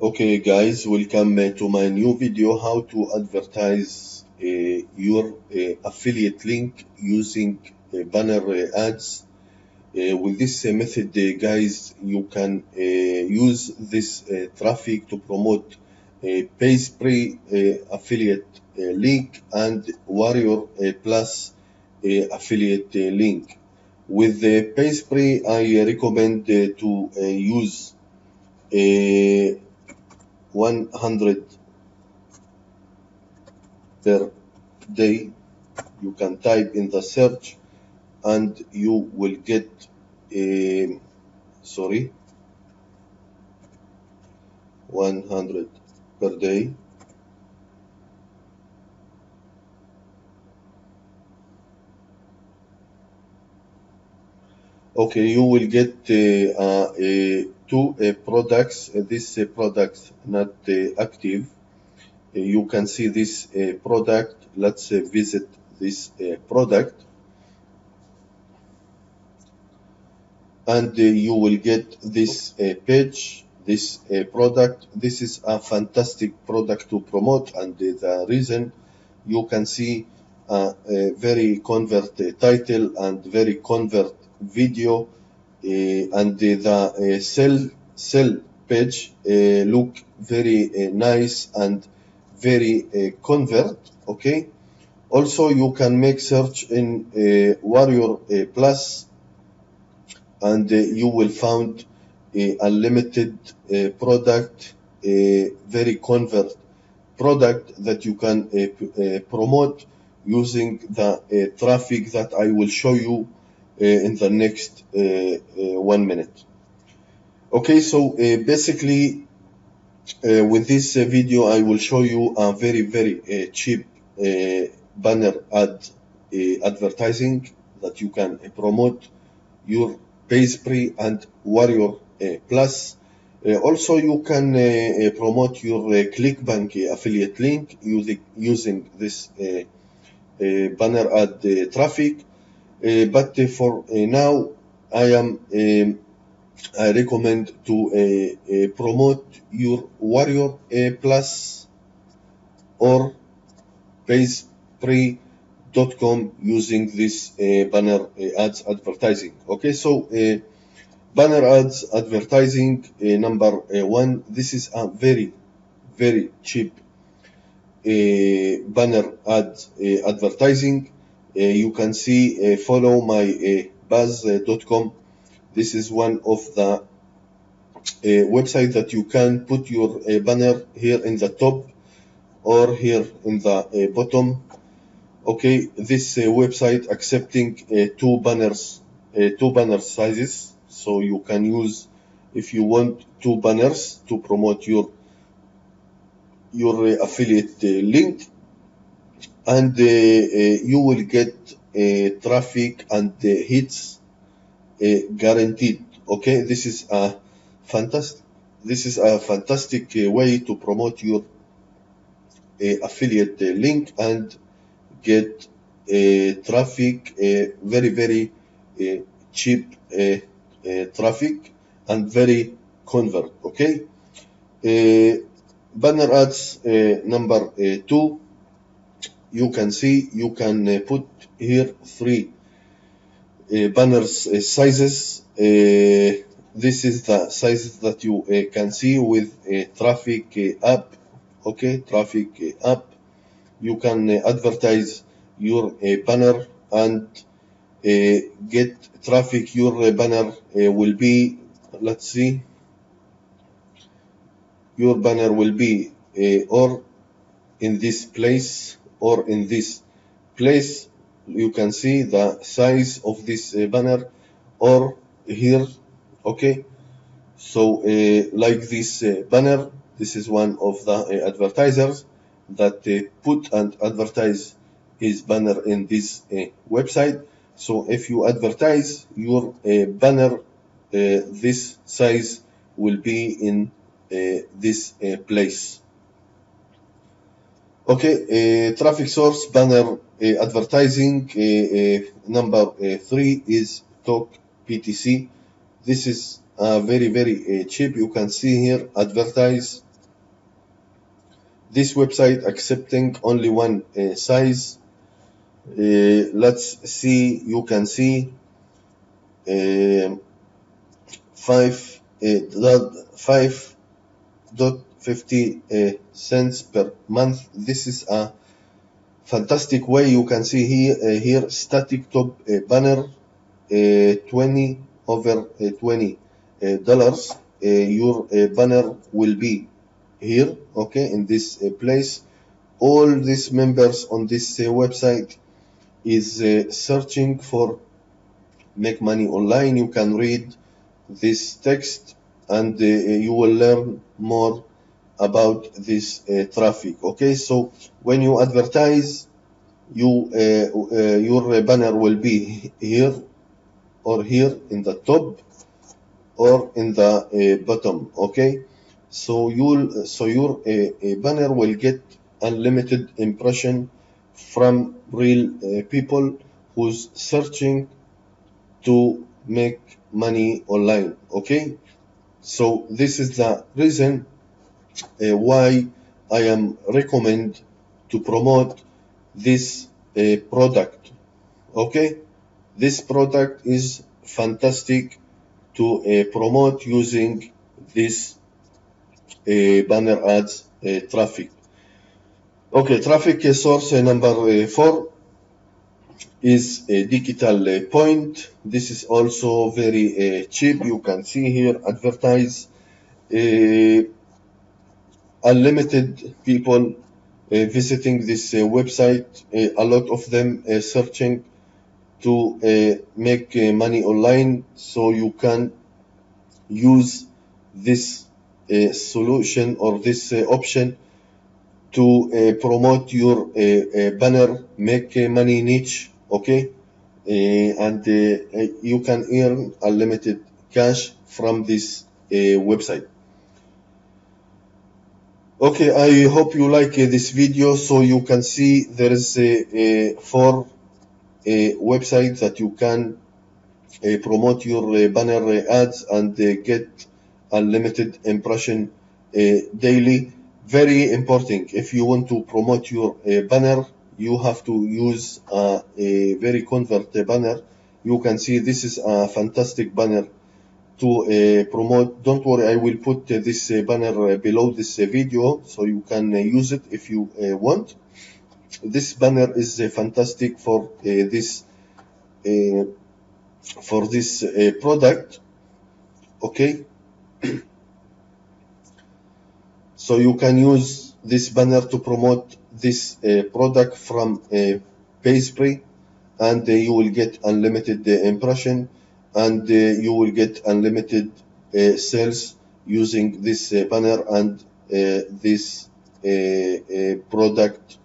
Okay guys, welcome to my new video, how to advertise your affiliate link using banner ads. With this method, guys, you can use this traffic to promote page pre affiliate link and warrior plus affiliate link. With the page pre, I recommend to use 100 per day. You can type in the search and you will get 100 per day. Okay, you will get two products. This product not active. You can see this product. Let's visit this product, and you will get this page, this product. This is a fantastic product to promote, and the reason you can see a very convert title and very convert video, and the sell page look very nice and very convert. Okay, also you can make search in warrior plus, and you will find unlimited product, very convert product that you can promote using the traffic that I will show you in the next 1 minute. Okay, so basically with this video I will show you a very cheap banner ad advertising that you can promote your page pre and warrior plus. Also you can promote your clickbank affiliate link using this banner ad traffic, but for now I recommend to promote your warrior plus or page pre.com using this banner ads advertising. Okay, so banner ads advertising number one. This is a very cheap banner ads advertising. You can see follow my buzz.com. This is one of the website that you can put your banner here in the top or here in the bottom. Okay, this website accepting two banner sizes, so you can use, if you want, two banners to promote your affiliate link, and you will get traffic and hits guaranteed. Okay, this is a fantastic way to promote your affiliate link and get traffic, very cheap traffic and very convert. Okay, banner ads number two. You can see you can put here three banners sizes. This is the sizes that you can see with traffic up. Okay, traffic up. You can advertise your banner and get traffic. Your banner will be, let's see, your banner will be or in this place or in this place. You can see the size of this banner or here. Okay, so like this banner, this is one of the advertisers that put and advertise his banner in this website. So if you advertise your banner, this size will be in this place. Okay, traffic source banner advertising number three is Talk PTC. This is very cheap. You can see here advertise this website accepting only one size. Let's see, you can see 5.50 cents per month. This is a fantastic way. You can see here static top banner 20 over 20 dollars. Your banner will be here, okay, in this place. All these members on this website is searching for make money online. You can read this text and you will learn more about this traffic. Okay, so when you advertise, your banner will be here or here in the top or in the bottom. Okay, so your banner will get unlimited impression from real people who's searching to make money online. Okay, so this is the reason why I am recommend to promote this product. Okay, this product is fantastic to promote using this banner ads traffic. Okay, traffic source number 4 is a digital point. This is also very cheap. You can see here advertise unlimited people visiting this website, a lot of them searching to make money online, so you can use this solution or this option to promote your banner, make money niche, okay, and you can earn unlimited cash from this website. Okay, I hope you like this video. So you can see there is 4 websites that you can promote your banner ads and get unlimited impression daily. Very important. If you want to promote your banner, you have to use a very convert banner. You can see this is a fantastic banner to promote. Don't worry, I will put this banner below this video so you can use it if you want. This banner is fantastic for this product. Okay, so you can use this banner to promote this product from Payspray, and you will get unlimited impression, and you will get unlimited sales using this banner and this product.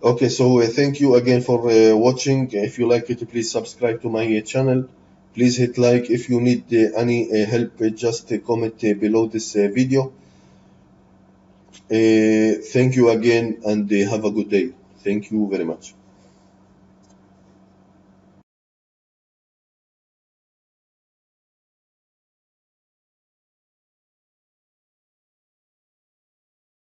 Okay, so thank you again for watching. If you like it, please subscribe to my channel. Please hit like. If you need any help, just comment below this video. Thank you again, and have a good day. Thank you very much.